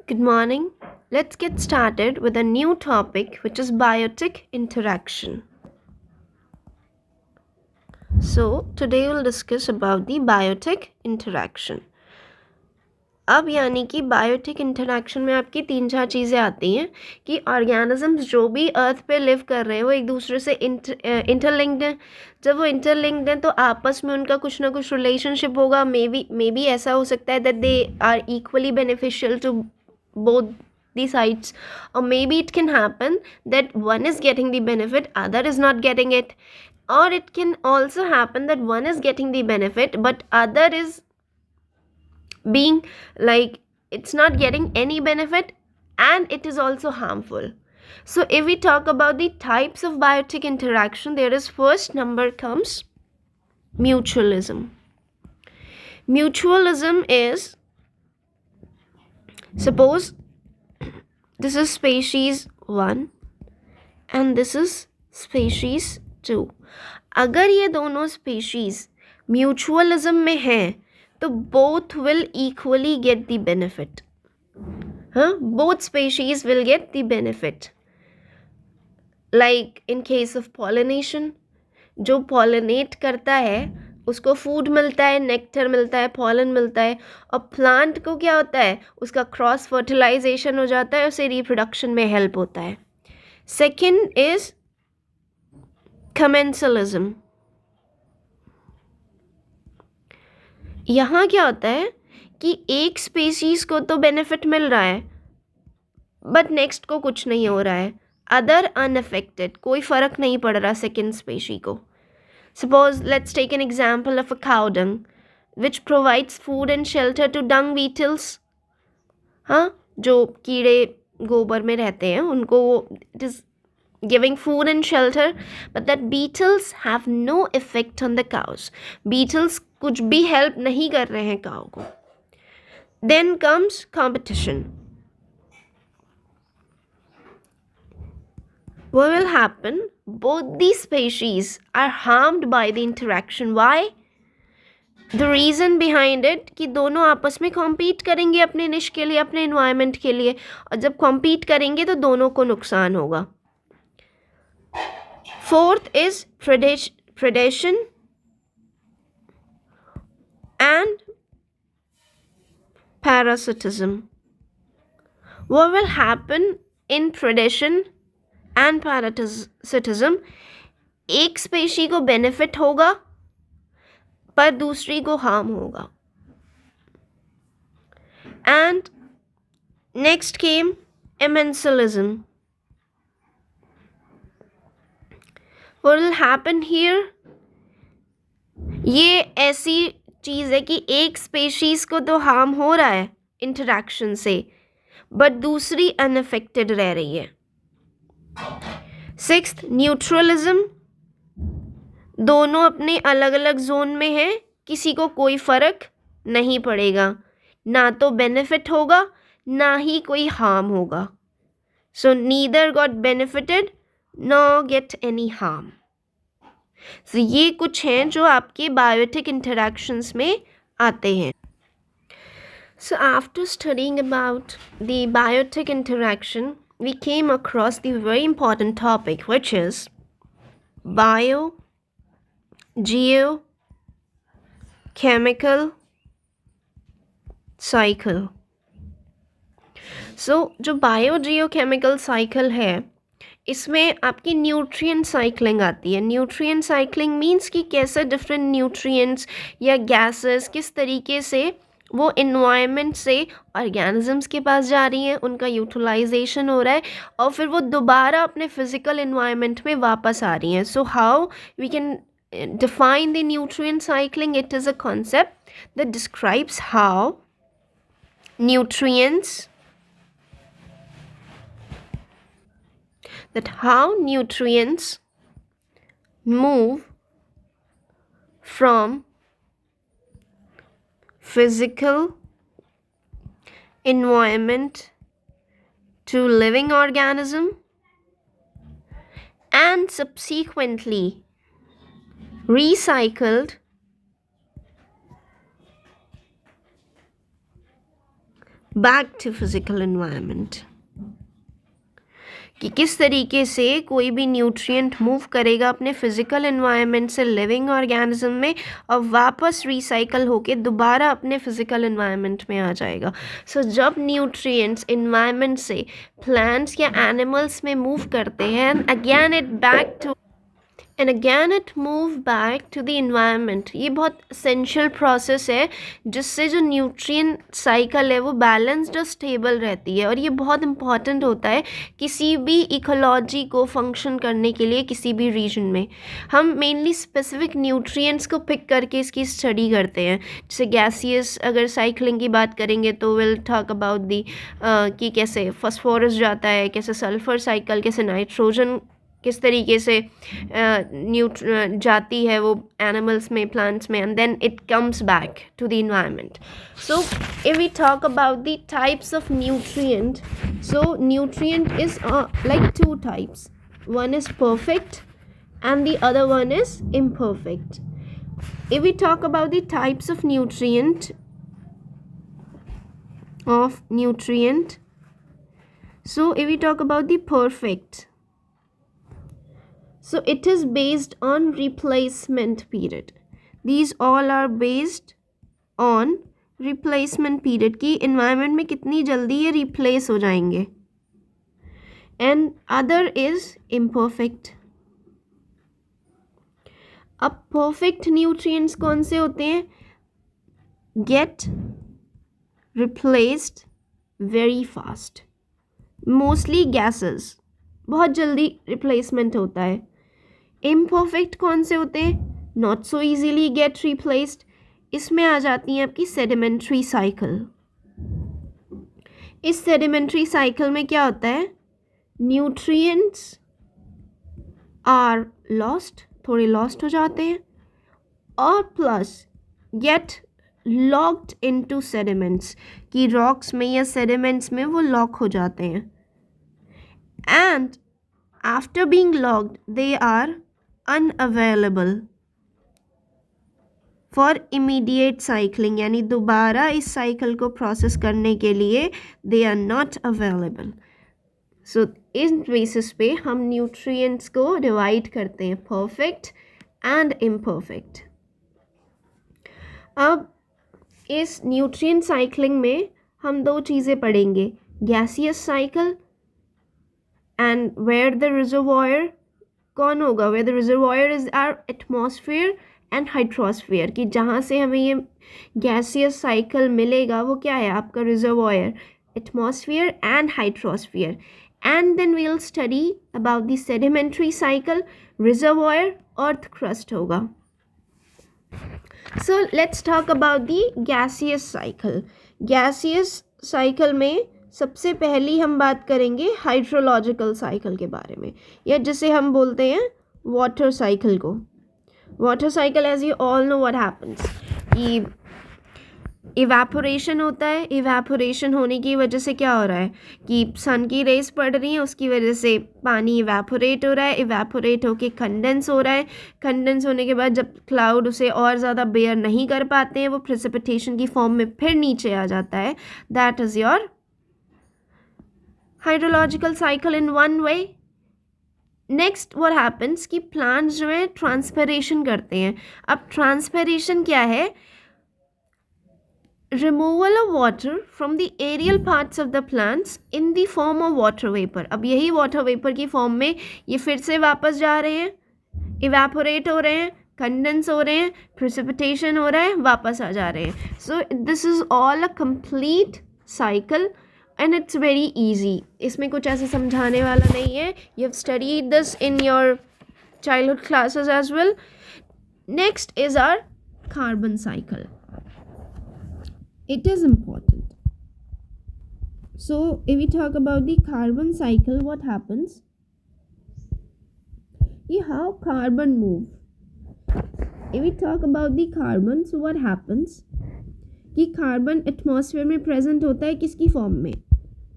Good morning. Let's get started with a new topic which is biotic interaction. So, today we'll discuss about the biotic interaction. अब यानी कि biotic interaction में आपकी 3-4 चीज़ें आती हैं कि ऑर्गेनिजम्स जो भी अर्थ पे लिव कर रहे हैं वो एक दूसरे से इंटरलिंक्ड हैं। जब वो इंटरलिंक्ड हैं तो आपस में उनका कुछ ना कुछ रिलेशनशिप होगा। मे बी ऐसा हो सकता है that they are equally beneficial to both the sides, or maybe it can happen that one is getting the benefit, other is not getting it, or it can also happen that one is getting the benefit but other is being like it's not getting any benefit and it is also harmful. So if we talk about the types of biotic interaction, there is first number comes mutualism. Mutualism is, suppose this is species 1 and this is species 2. अगर ये दोनों species mutualism में हैं तो both will equally get the benefit. Both species will get the benefit. Like in case of pollination, जो pollinate करता है उसको फूड मिलता है, नेक्टर मिलता है, पॉलन मिलता है, और प्लांट को क्या होता है, उसका क्रॉस फर्टिलाइजेशन हो जाता है, उसे रिप्रोडक्शन में हेल्प होता है. Second is commensalism. यहाँ क्या होता है कि एक स्पीसीज को तो बेनिफिट मिल रहा है बट नेक्स्ट को कुछ नहीं हो रहा है, अदर अनअफेक्टेड, कोई फर्क नहीं पड़ रहा सेकेंड स्पीशी को. Suppose let's take an example of a cow dung which provides food and shelter to dung beetles. जो कीड़े गोबर में रहते हैं उनको it is giving food and shelter, but that beetles have no effect on the cows. Beetles कुछ भी help नहीं कर रहे हैं cow को. Then comes competition. What will happen? Both these species are harmed by the interaction. Why? The reason behind it कि दोनों आपस में compete करेंगे अपने निश के लिए, अपने environment के लिए, और जब compete करेंगे तो दोनों को नुकसान होगा. Fourth is predation and parasitism. What will happen in predation and parasitism? एक स्पेशी को बेनिफिट होगा पर दूसरी को हार्म होगा. And next came amensalism. What will happen here? ये ऐसी चीज़ है कि एक स्पेशीज को तो हार्म हो रहा है इंटरैक्शन से बट दूसरी अनअफेक्टेड रह रही है. Sixth, neutralism. दोनों अपने अलग अलग जोन में हैं, किसी को कोई फर्क नहीं पड़ेगा, ना तो बेनिफिट होगा ना ही कोई हार्म होगा. So neither got benefited no get any harm. So ये कुछ हैं जो आपके बायोटिक इंटरैक्शंस में आते हैं. So after studying about the biotic interaction, we came across the very important topic which is biogeochemical cycle. So जो biogeochemical cycle है इसमें आपकी न्यूट्रिएंट साइक्लिंग आती है. न्यूट्रिएंट साइक्लिंग मीन्स कि कैसे डिफरेंट न्यूट्रिएंट्स या गैसेस किस तरीके से वो इन्वायरमेंट से ऑर्गेनिजम्स के पास जा रही हैं, उनका यूटिलाइजेशन हो रहा है और फिर वो दोबारा अपने फिजिकल इन्वायरमेंट में वापस आ रही हैं. So how we can define the nutrient cycling? It is a concept that describes how nutrients move from physical environment to living organism and subsequently recycled back to physical environment, कि किस तरीके से कोई भी न्यूट्रिएंट मूव करेगा अपने physical environment से living organism में और वापस रिसाइकल होके दोबारा अपने फिजिकल एनवायरनमेंट में आ जाएगा. सो जब न्यूट्रिएंट्स एनवायरनमेंट से प्लांट्स या एनिमल्स में मूव करते हैं, again it move back to the environment. ये बहुत एसेंशियल प्रोसेस है जिससे जो न्यूट्रिएंट साइकिल है वो बैलेंस्ड और स्टेबल रहती है. और ये बहुत इंपॉर्टेंट होता है किसी भी इकोलॉजी को फंक्शन करने के लिए किसी भी रीजन में. हम मेनली स्पेसिफिक न्यूट्रिएंट्स को पिक करके इसकी स्टडी करते हैं. जैसे गैसियस अगर साइकिलिंग की बात करेंगे तो विल टॉक अबाउट दी कि कैसे फॉस्फोरस जाता है, कैसे सल्फर साइकिल, कैसे नाइट्रोजन किस तरीके से जाती है वो एनिमल्स में, प्लांट्स में, and then it comes back to the environment. So if we talk about the types of nutrient, so nutrient is like two types. One is perfect and the other one is imperfect. If we talk about the types of nutrient, so if we talk about the perfect, so it is based on replacement period. These all are based on replacement period कि environment में कितनी जल्दी ये replace हो जाएंगे. And other is imperfect. अब perfect nutrients कौन से होते हैं? Gate replaced very fast, mostly gases, बहुत जल्दी रिप्लेसमेंट होता है. इम्परफेक्ट कौन से होते हैं? Not so easily get replaced. इसमें आ जाती हैं आपकी सेडिमेंट्री साइकिल. इस सेडिमेंट्री साइकिल में क्या होता है? न्यूट्रिएंट्स आर लॉस्ट, थोड़े लॉस्ट हो जाते हैं, और plus get locked into sediments, कि रॉक्स में या सेडिमेंट्स में वो लॉक हो जाते हैं. And after being locked they are unavailable for immediate cycling, यानी दोबारा इस साइकिल को प्रोसेस करने के लिए दे आर नॉट अवेलेबल. सो इस बेसिस पे हम न्यूट्रिएंट्स को डिवाइड करते हैं, परफेक्ट एंड इम्परफेक्ट. अब इस न्यूट्रिएंट साइक्लिंग में हम दो चीज़ें पढ़ेंगे, gaseous cycle and where the reservoir कौन होगा? Where the reservoir is our atmosphere and hydrosphere, कि जहाँ से हमें ये गैसियस साइकिल मिलेगा वो क्या है? आपका reservoir, atmosphere and hydrosphere. And then we'll study about the sedimentary cycle, reservoir, earth crust होगा. So let's talk about the gaseous cycle. Gaseous cycle में सबसे पहली हम बात करेंगे हाइड्रोलॉजिकल साइकिल के बारे में, या जिसे हम बोलते हैं वाटर साइकिल को. Water cycle, as you all know what happens, कि इवेपोरेशन होता है. इवेपोरेशन होने की वजह से क्या हो रहा है कि सन की रेस पड़ रही है, उसकी वजह से पानी इवेपोरेट हो रहा है. इवेपोरेट होके कंडेंस हो रहा है. कंडेंस होने के बाद जब क्लाउड उसे और ज़्यादा बेयर नहीं कर पाते हैं, वो प्रेसिपिटेशन की फॉर्म में फिर नीचे आ जाता है. That is your hydrological cycle in one way. Next what happens कि प्लांट्स जो है ट्रांसपिरेशन करते हैं. अब ट्रांसपिरेशन क्या है? removal of water from the aerial parts of the plants in the form of water vapor. अब यही water vapor की फॉर्म में ये फिर से वापस जा रहे हैं, evaporate हो रहे हैं, condense हो रहे हैं, precipitation हो रहा है, वापस आ जा रहे हैं. So this is all a complete cycle and it's very easy. इसमें कुछ ऐसे समझाने वाला नहीं है. You have studied this in your childhood classes as well. Next is our carbon cycle. It is important. So if we talk about the carbon cycle, what happens? How carbon move. If we talk about the carbon, so what happens? कि carbon atmosphere में present होता है किसकी form में?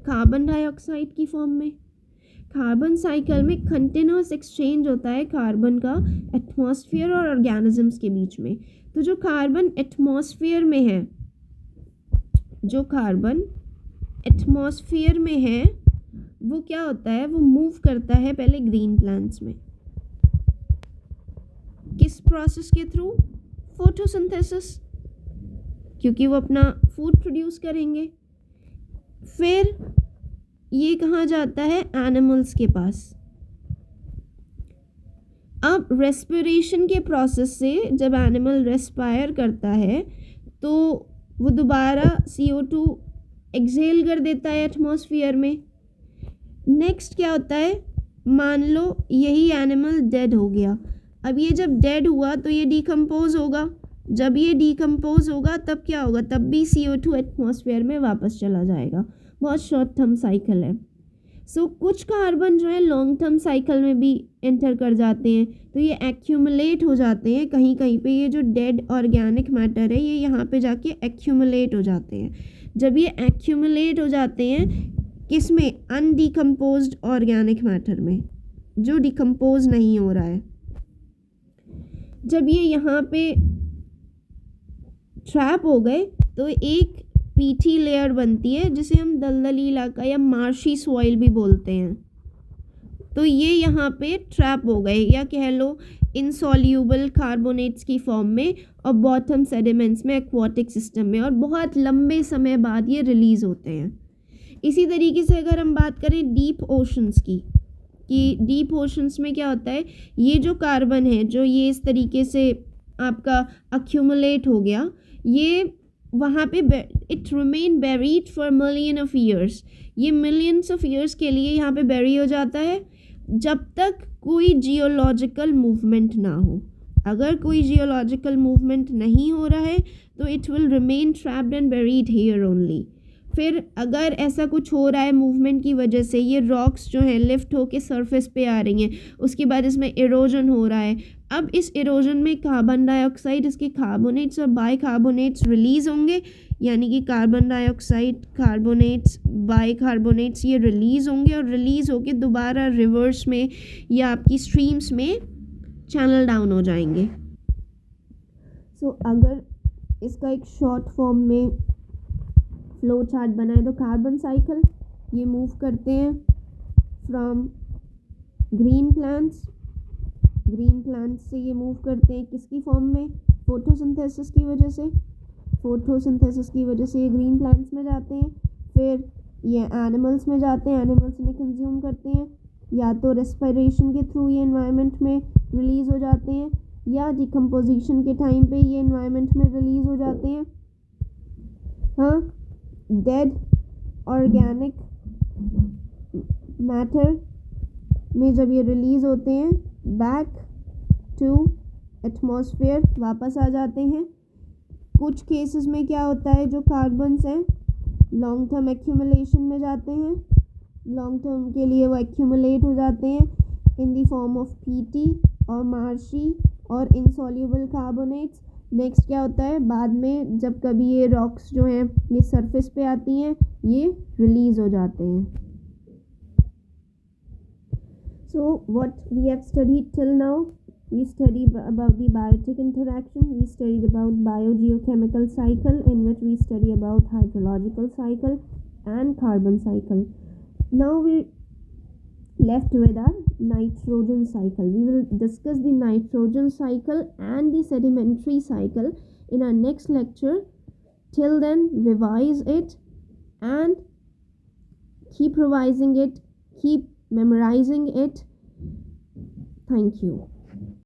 Carbon dioxide की form में. Carbon cycle में continuous exchange होता है कार्बन का एटमॉस्फेयर और ऑर्गेनिजम्स के बीच में. तो जो कार्बन एटमॉस्फेयर में है, जो कार्बन एटमॉस्फेयर में है वो क्या होता है, वो मूव करता है पहले ग्रीन प्लांट्स में। किस प्रोसेस के थ्रू? फोटोसिंथेसिस, क्योंकि वो अपना फूड प्रोड्यूस करेंगे। फिर ये कहाँ जाता है? एनिमल्स के पास। अब रेस्पिरेशन के प्रोसेस से जब एनिमल रेस्पायर करता है तो वो दोबारा CO2 एक्सहेल कर देता है एटमॉस्फेयर में। नेक्स्ट क्या होता है? मान लो यही एनिमल डेड हो गया। अब ये जब डेड हुआ तो ये डिकम्पोज होगा। जब ये डिकम्पोज होगा तब क्या होगा? तब भी CO2 एटमॉस्फेयर में वापस चला जाएगा। बहुत शॉर्ट टर्म साइकिल है। कुछ कार्बन जो है लॉन्ग टर्म साइकिल में भी एंटर कर जाते हैं, तो ये एक्यूमुलेट हो जाते हैं कहीं कहीं पे। ये जो डेड ऑर्गेनिक मैटर है ये यहाँ पे जाके एक्यूमुलेट हो जाते हैं। जब ये एक्यूमुलेट हो जाते हैं किस में? अनडिकम्पोज्ड ऑर्गेनिक मैटर में, जो डिकम्पोज नहीं हो रहा है। जब ये यहाँ पे ट्रैप हो गए तो एक पीठी लेयर बनती है जिसे हम दलदली इलाका या मार्शी सॉइल भी बोलते हैं। तो ये यहाँ पे ट्रैप हो गए, या कह लो इनसॉल्यूबल कार्बोनेट्स की फॉर्म में और बॉटम सेडिमेंट्स में, एक्वाटिक सिस्टम में, और बहुत लंबे समय बाद ये रिलीज़ होते हैं। इसी तरीके से अगर हम बात करें डीप ओशंस की, कि डीप ओशंस में क्या होता है, ये जो कार्बन है जो ये इस तरीके से आपका अक्यूमुलेट हो गया, ये वहाँ पे it remain buried for million of years. ये मिलियंस ऑफ ईयर्स के लिए यहाँ पे बेरी हो जाता है जब तक कोई जियोलॉजिकल मूवमेंट ना हो। अगर कोई जियोलॉजिकल मूवमेंट नहीं हो रहा है तो it will remain trapped and buried here only. फिर अगर ऐसा कुछ हो रहा है मूवमेंट की वजह से, ये रॉक्स जो हैं लिफ्ट होके सरफेस पे आ रही हैं, उसके बाद इसमें इरोजन हो रहा है। अब इस इरोजन में कार्बन डाइऑक्साइड, इसके कार्बोनेट्स और बाइकार्बोनेट्स रिलीज़ होंगे, यानी कि कार्बन डाइऑक्साइड, कार्बोनेट्स, बाइकार्बोनेट्स ये रिलीज़ होंगे और रिलीज़ होके दोबारा रिवर्स में या आपकी स्ट्रीम्स में चैनल डाउन हो जाएंगे। अगर इसका एक शॉर्ट फॉर्म में फ्लो चार्ट बनाए तो कार्बन साइकिल ये मूव करते हैं फ्रॉम ग्रीन प्लांट्स से ये मूव करते हैं किसकी फॉर्म में? फोटोसिंथेसिस की वजह से। फोटोसिंथेसिस की वजह से ये ग्रीन प्लांट्स में जाते हैं, फिर ये एनिमल्स में जाते हैं, एनिमल्स में कंज्यूम करते हैं, या तो रेस्पिरेशन के थ्रू ये एनवायरनमेंट में रिलीज़ हो जाते हैं, या डिकम्पोजिशन के टाइम पे ये एनवायरनमेंट में रिलीज़ हो जाते हैं। हाँ, डेड ऑर्गेनिक मैटर में जब ये रिलीज़ होते हैं बैक टू एटमॉस्फेयर वापस आ जाते हैं। कुछ केसेस में क्या होता है, जो कार्बन्स हैं लॉन्ग टर्म एक्यूमुलेशन में जाते हैं, लॉन्ग टर्म के लिए वो एक्यूमुलेट हो जाते हैं in the form of PT और मार्शी और इनसॉल्यूबल कार्बोनेट्स। नेक्स्ट क्या होता है, बाद में जब कभी ये रॉक्स जो हैं ये सरफेस पे आती हैं ये रिलीज़ हो जाते हैं। So what we have studied till now, we studied about the biotic interaction, we studied about biogeochemical cycle, in which we study about hydrological cycle and carbon cycle. Now we left with our nitrogen cycle. We will discuss the nitrogen cycle and the sedimentary cycle in our next lecture. Till then, revise it and keep revising it, keep memorizing it. Thank you.